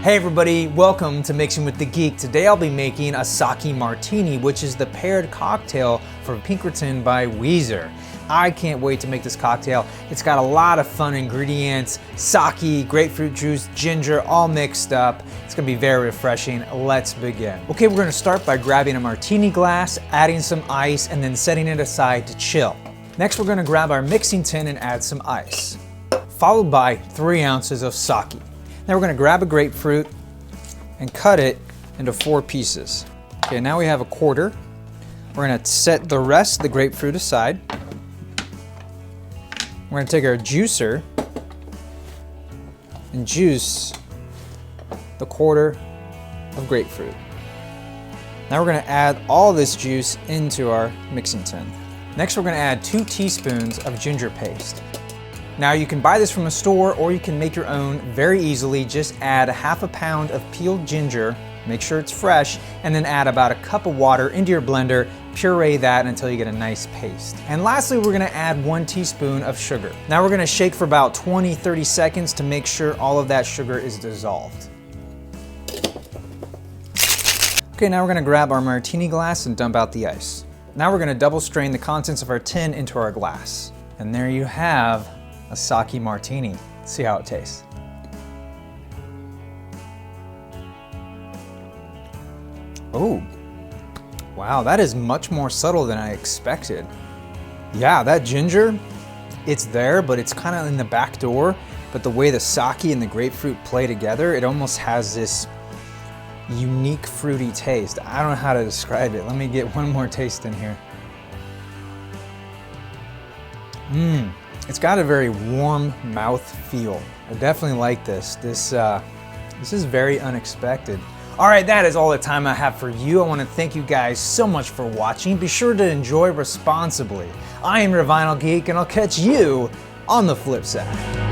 Hey everybody, welcome to Mixing with the Geek. Today I'll be making a Sake Martini, which is the paired cocktail for Pinkerton by Weezer. I can't wait to make this cocktail. It's got a lot of fun ingredients, sake, grapefruit juice, ginger, all mixed up. It's gonna be very refreshing. Let's begin. Okay, we're gonna start by grabbing a martini glass, adding some ice, and then setting it aside to chill. Next, we're gonna grab our mixing tin and add some ice, followed by 3 ounces of sake. Now we're gonna grab a grapefruit and cut it into 4 pieces. Okay, now we have a quarter. We're gonna set the rest of the grapefruit aside. We're gonna take our juicer and juice the quarter of grapefruit. Now we're gonna add all this juice into our mixing tin. Next, we're gonna add 2 teaspoons of ginger paste. Now you can buy this from a store or you can make your own very easily. Just add ½ pound of peeled ginger, make sure it's fresh, and then add about a cup of water into your blender, puree that until you get a nice paste. And lastly, we're gonna add 1 teaspoon of sugar. Now we're gonna shake for about 20-30 seconds to make sure all of that sugar is dissolved. Okay, now we're gonna grab our martini glass and dump out the ice. Now we're gonna double strain the contents of our tin into our glass. And there you have a Sake Martini. Let's see how it tastes. Oh, wow, that is much more subtle than I expected. Yeah, that ginger, it's there, but it's kind of in the back door. But the way the sake and the grapefruit play together, it almost has this unique fruity taste. I don't know how to describe it. Let me get one more taste in here. It's got a very warm mouth feel. I definitely like this. This is very unexpected. All right, that is all the time I have for you. I want to thank you guys so much for watching. Be sure to enjoy responsibly. I am your Vinyl Geek, and I'll catch you on the flip side.